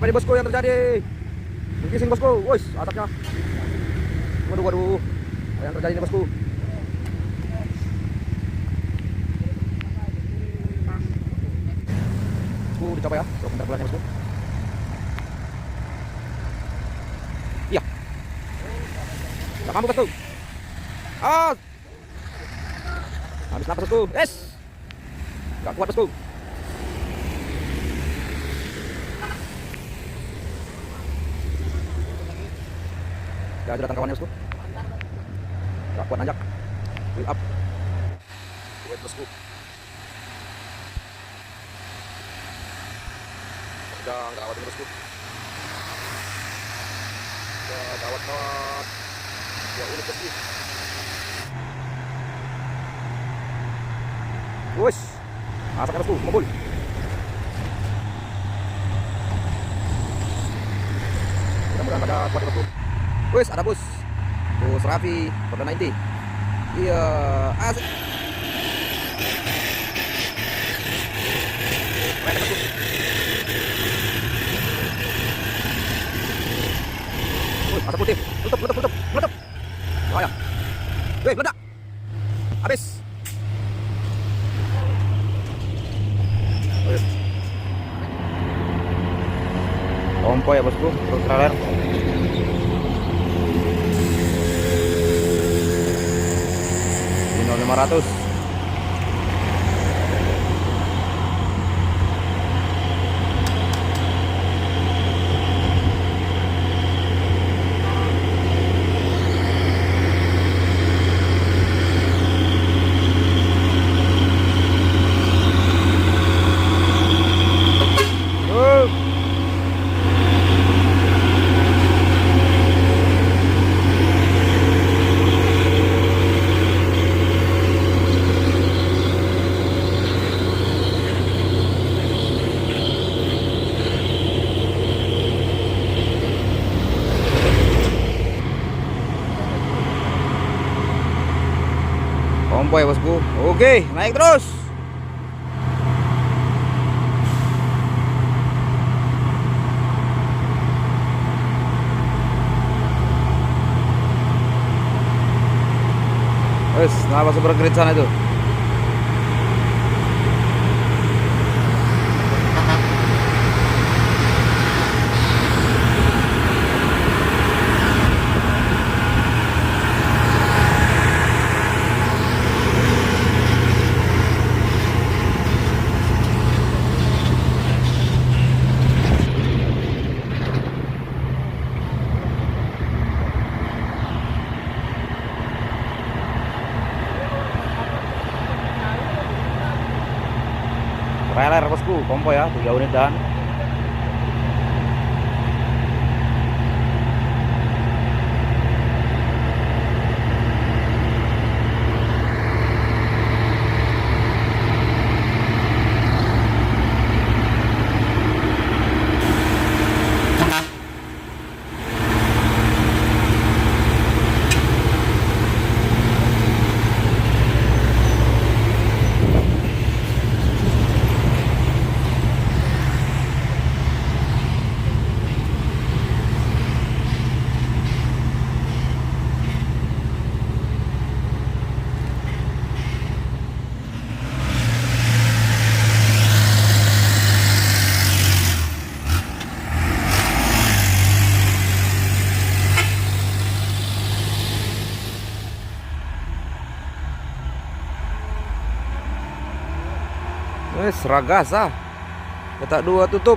Apa ini bosku yang terjadi? Mengkising bosku, woi, atapnya. Waduh, waduh, apa yang terjadi ini bosku? Dicoba ya, untuk bentar bulannya bosku. Iya, nggak mampu bosku. Ah, habis napas bosku, nggak kuat bosku. Ya, sudah datang kawannya bosku. Nggak kuat nanjak. Wheel up. Wait bosku. Udah gawat ini bosku. Udah gawat. Ya unik bosku. Wush, asapnya bosku, mobil. Mudah-mudahan pada kuat bosku. Wush, ada bus. Bus Raffi, Honda 90. Iya, asik. Keren bosku. Asap putih, meletup. Bahaya. Meledak. Habis. Tompo ya bosku, truk trailer. Dino 500. Tompo ya bosku. Oke, naik terus. Wes, kenapa super grid sana itu? Trailer bosku, kompo ya, 3 unit dan Ragasa. Petak 2 tutup.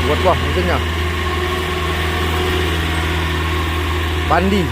Buat wah mesinnya. Pandi.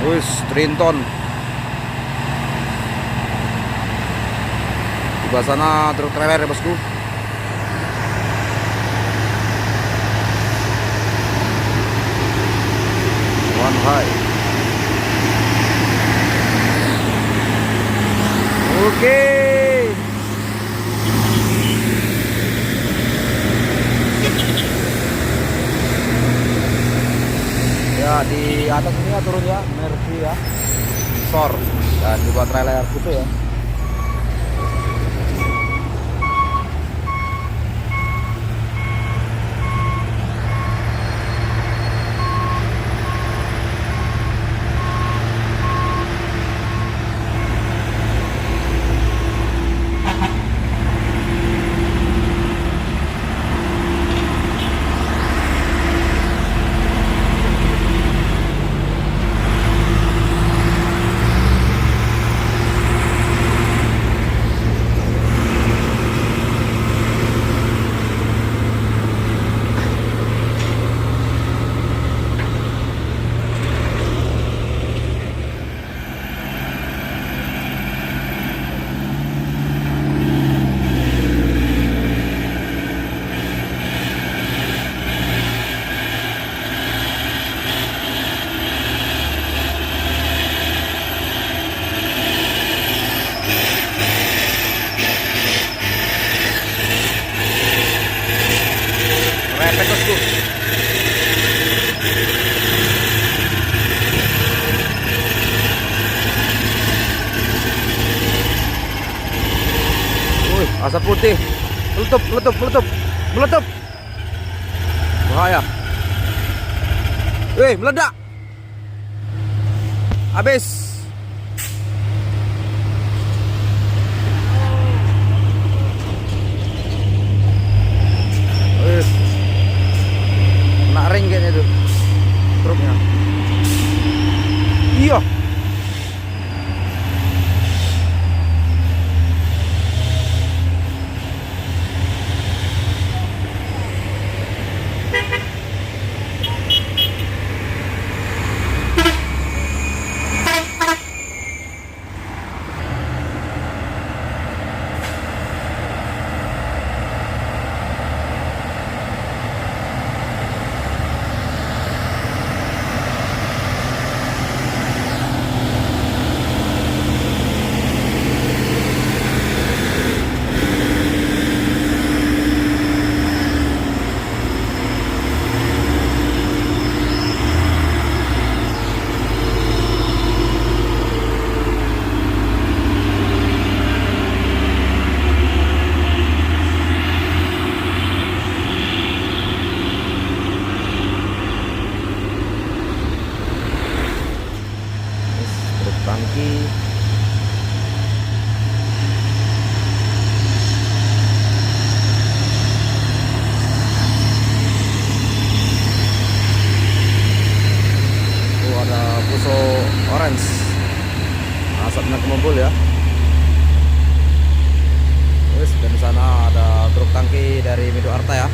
Wis, Trinton. Di bawah sana truk trailer ya bosku. One high. Oke. Ya di atas ini ya turun ya, Mercy ya, Sor, dan juga trailer gitu ya. Repet bosku. Wih, asap putih. Meletup, meletup, meletup, meletup. Bahaya. Wih, meledak. Habis. Wih. Kena ring kayaknya tuh truknya. Iya. Tangki. Tuh ada Fuso orange. Asapnya kemumbul ya. Terus dan di sana ada truk tangki dari Mido Arta ya.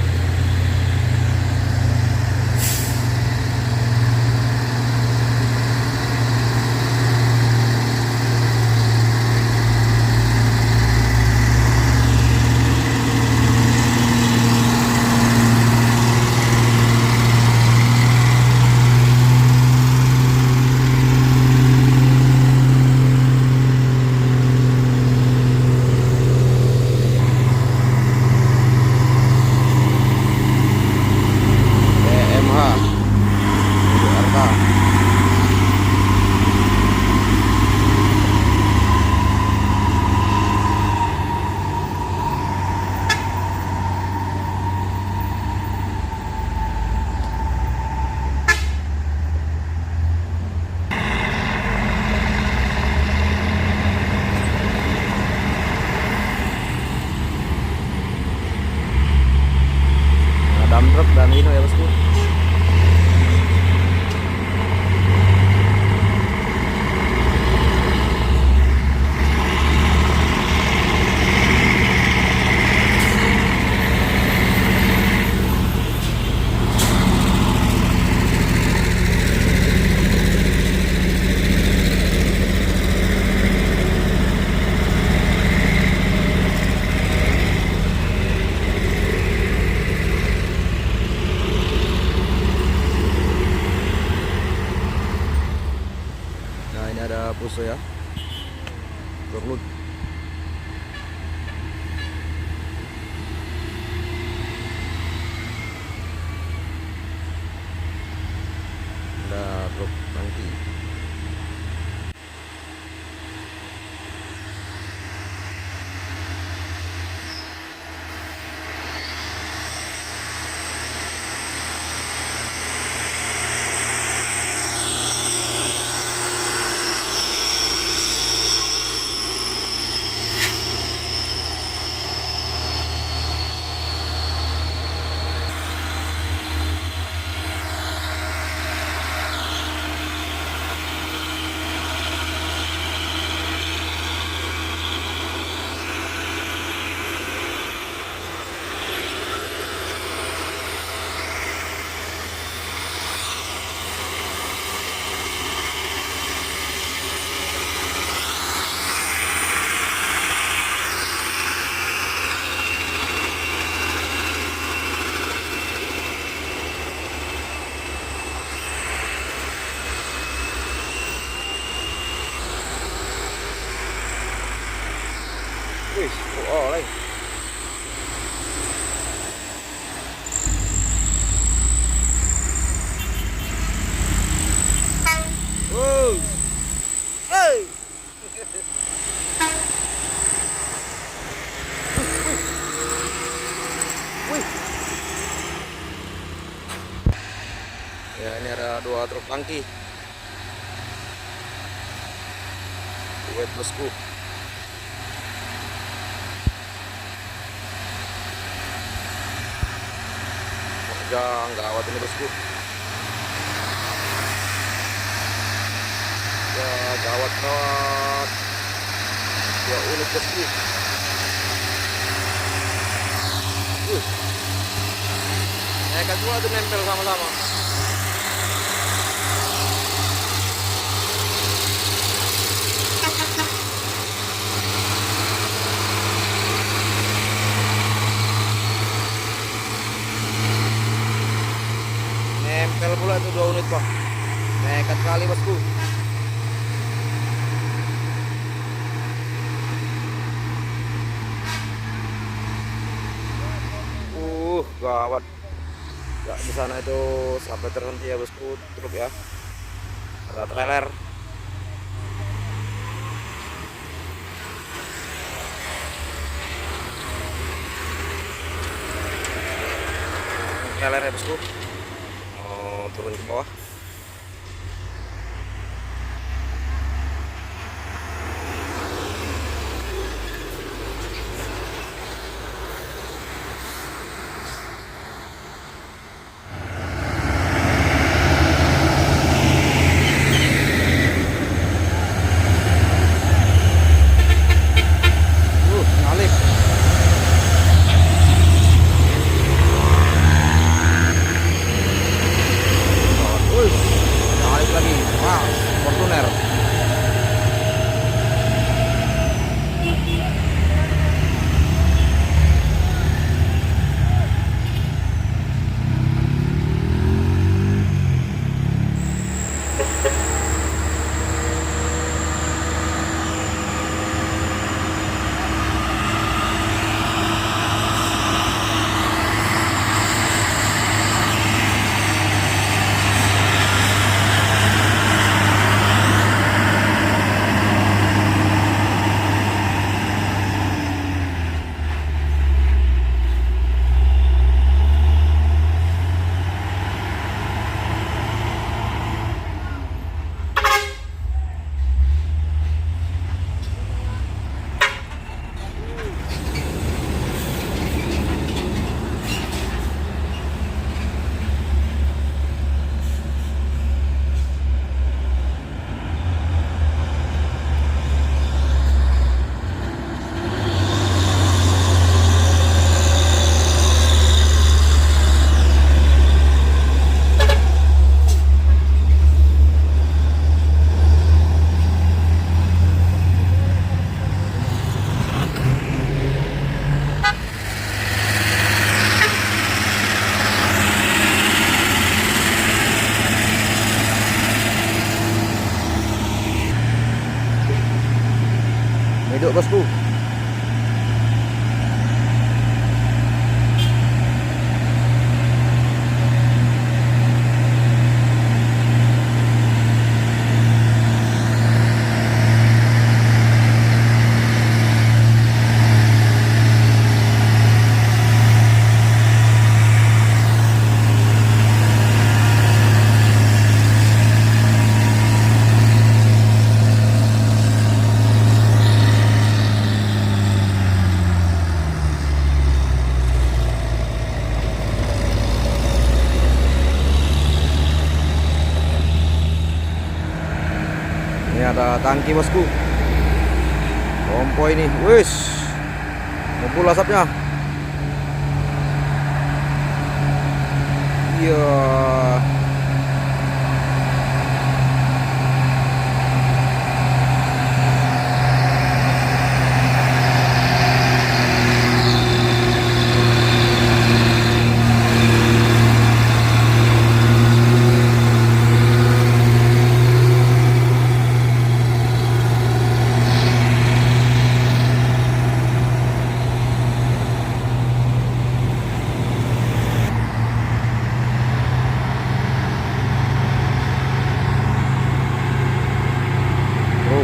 Dump truck dan ini ya bosku. selesai ya. Berlut. Ada truk tangki. Wih, oleh. Wow. Hey. Wih. Ya, ini ada 2 truk tangki. Wet bosku. Gawat ini bosku. Ya, gawat. Ya, unit bosku. Nekat semua tuh nempel sama-sama. Nempel pula itu 2 unit pak. Nekat kali bosku. Gawat. Ya, di sana itu sampai terhenti ya bosku truk ya. Ada trailer. Trailer ya bosku. Oh, turun ke bawah. Nyalip. Wih. tangki bosku. Kompo ini, wis, ngumpul asapnya. Iya.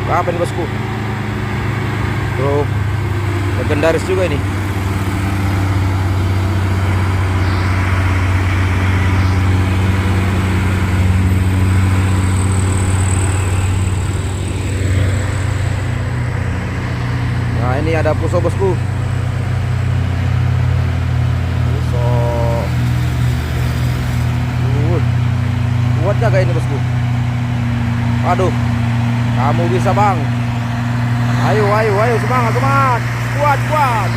Apa nih bosku? Truk legendaris juga ini. Nah ini ada Puso bosku. Puso. Kuatnya kayak ini bosku. Aduh. Kamu bisa bang. Ayo semangat. Kuat.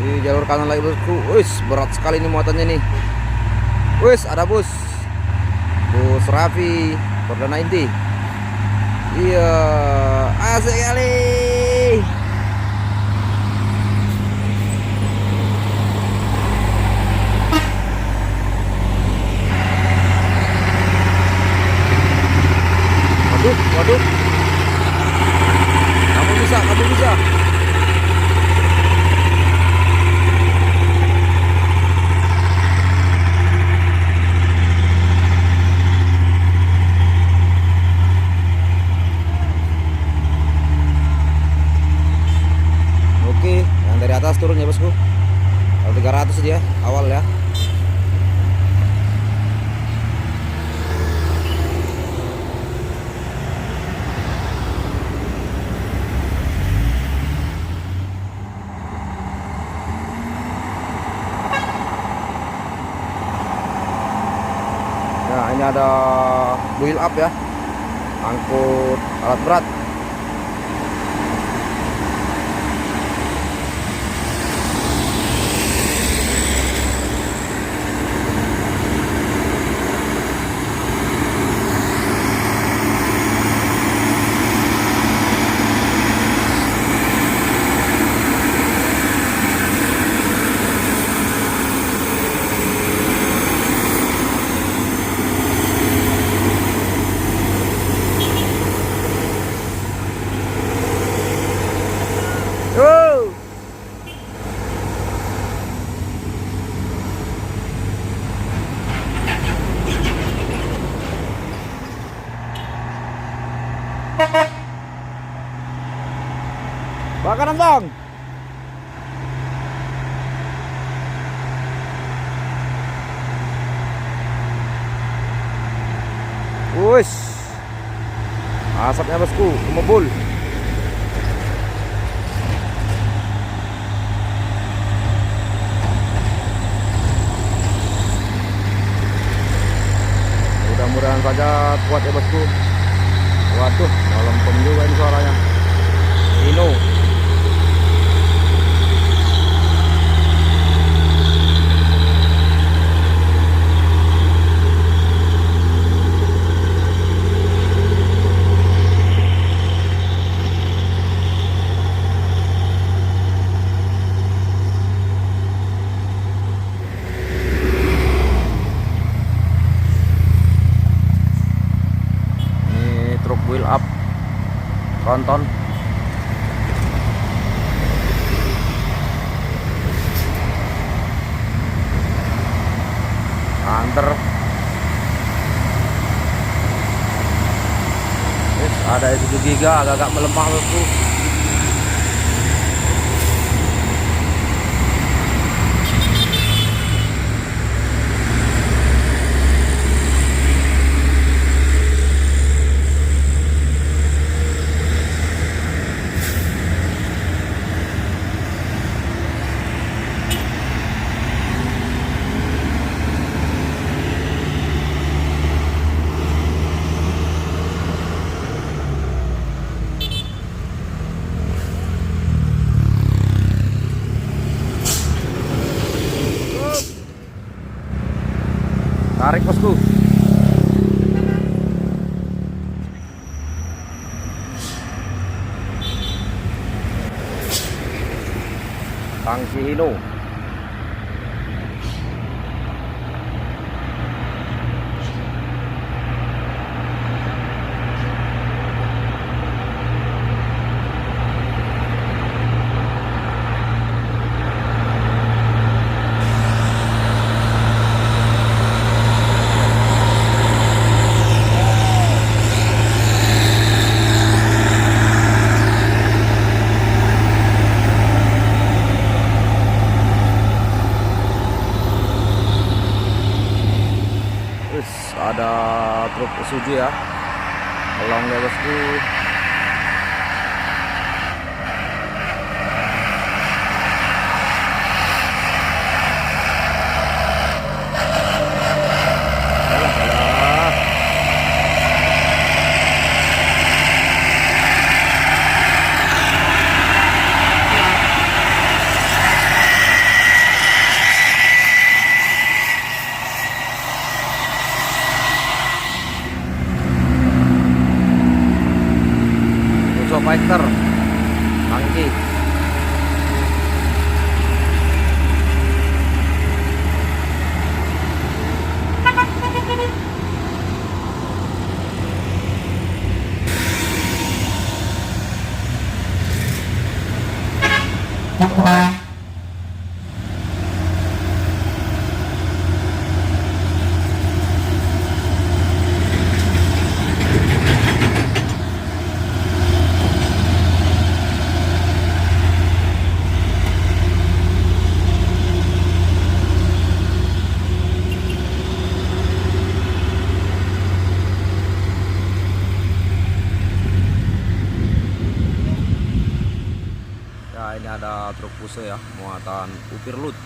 Di jalur kanan lagi bosku. Wis berat sekali ini muatannya nih. Wis ada bus Raffi Korda 90. Iya, asik kali. Waduh. Kamu bisa. Yang dari atas turun ya bosku. Kalau 300 dia awal ya. Nah ini ada wheel up ya, angkut alat berat. Bakaran bang. Wus, asapnya bosku, kemebul. Mudah-mudahan saja kuat ya bosku. Waduh, melempem juga ini suaranya. Ino. Wheel up tronton. Anter. Ada 7 giga agak-agak melemah bosku. tarik bosku. Tangki Hino. Ada truk Suzuki ya, tolong ya bosku. Fighter tangki. Ini ada truk puse ya, muatan upir lut.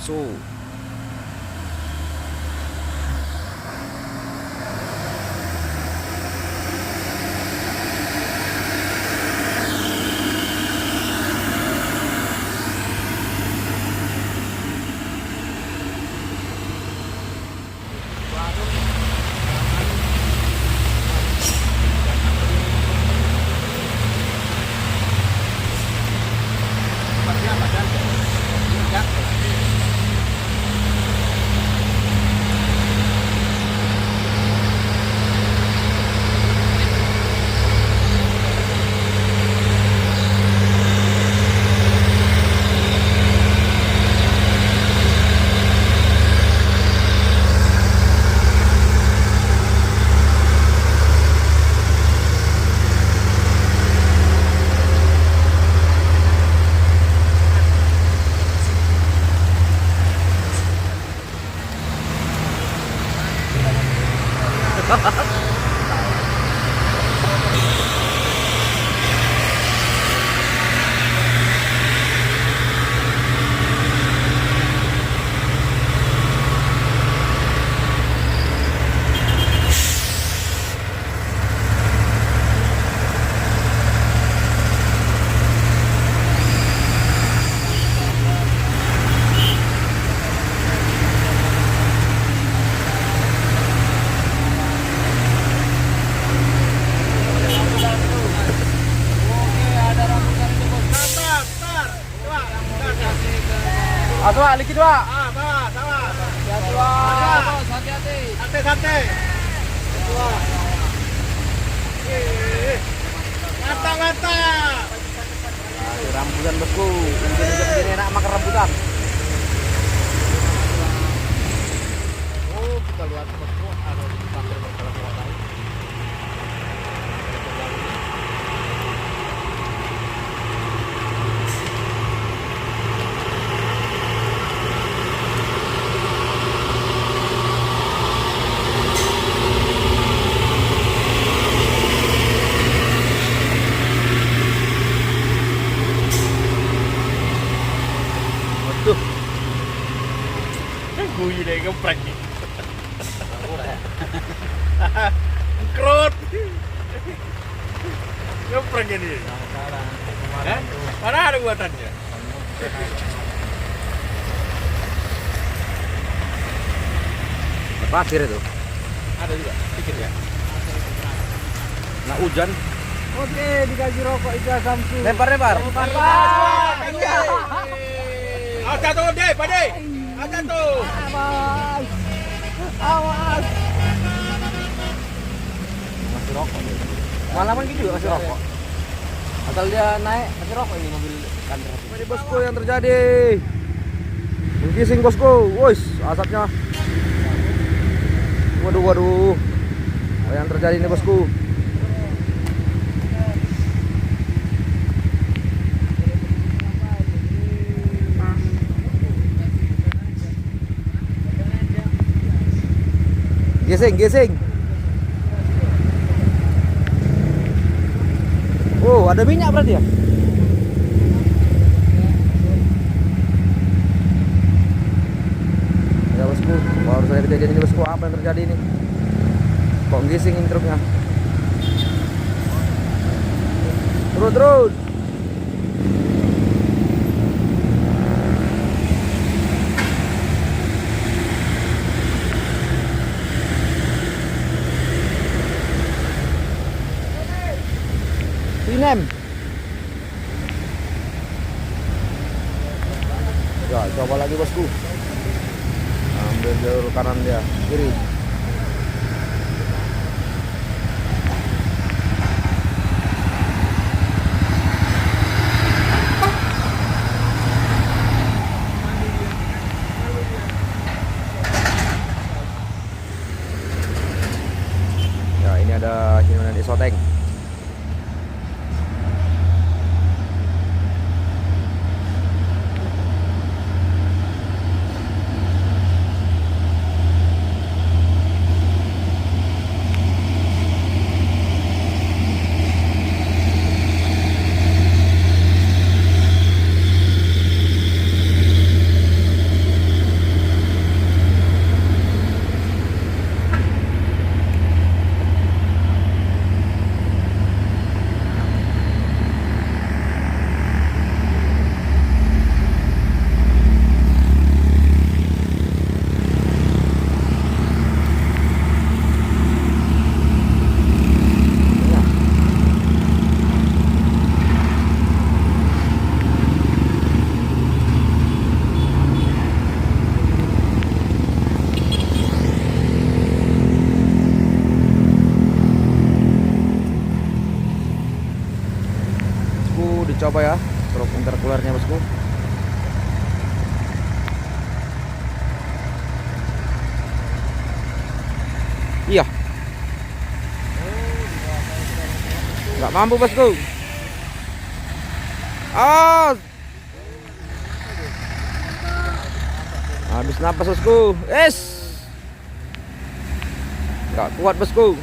So Aswa, lagi dua. Ah, bawa, sama. Hati-hati. Santai-santai. Dua. Mantap. Rambutan bosku. Hujan-hujan begini enak makan rambutan. Oh, kita lihat bosku ada di samping motor. ngeprek nih. Krut. Ngeprek ini. Hah? Mana ada buatannya? Pasir itu. Ada juga, dikit ya. Nah hujan. Oke, dikasih rokok Ija Samsu. Lempar. Ada tuh, Dek, Pak Dek. Ada tuh. Awas. Awas. Masih rokok. Malaman gitu masih rokok. Asal dia naik masih rokok ini mobil kantor. Ini bosku yang terjadi. Gising bosku. Woi, asapnya. Waduh. Apa yang terjadi ini bosku? Gising. Oh, ada minyak berarti ya? Ya bosku, baru saya kejadian ini bosku, apa yang terjadi ini? Kok gising ini truknya? Terus. Sinem. Ya, coba lagi bosku. Ambil jalur kanan dia, kiri. Ya, ini ada himpunan Isoteng. Dicoba ya truk intercoolernya bosku. Iya, nggak mampu bosku. Habis napas bosku. Nggak kuat bosku.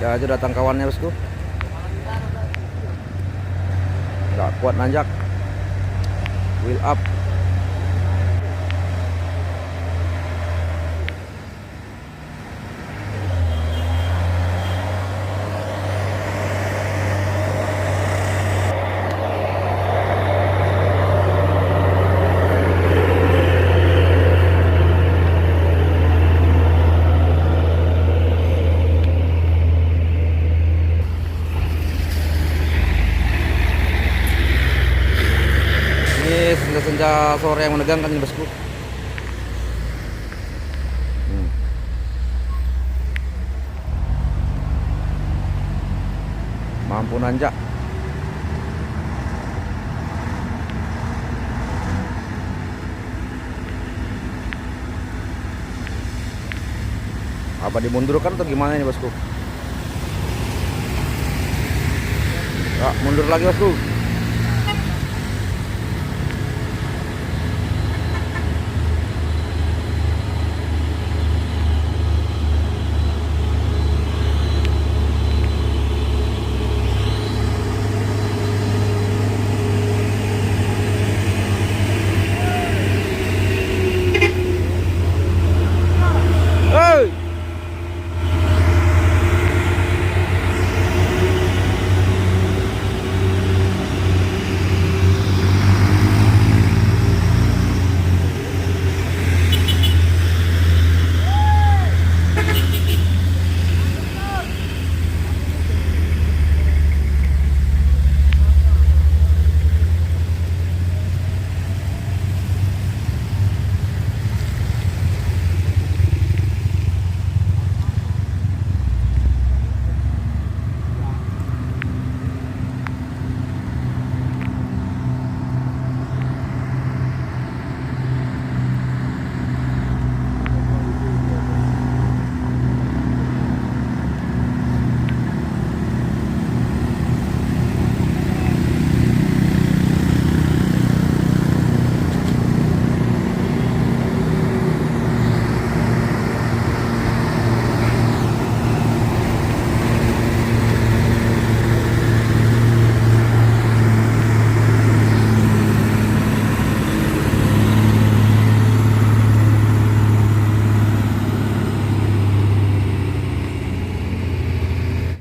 Ya itu datang kawannya bosku. Nggak kuat nanjak. Wheel up. Senja sore yang menegangkan ini bosku. Mampu nanjak. Apa dimundurkan atau gimana ini bosku? Ya, mundur lagi bosku.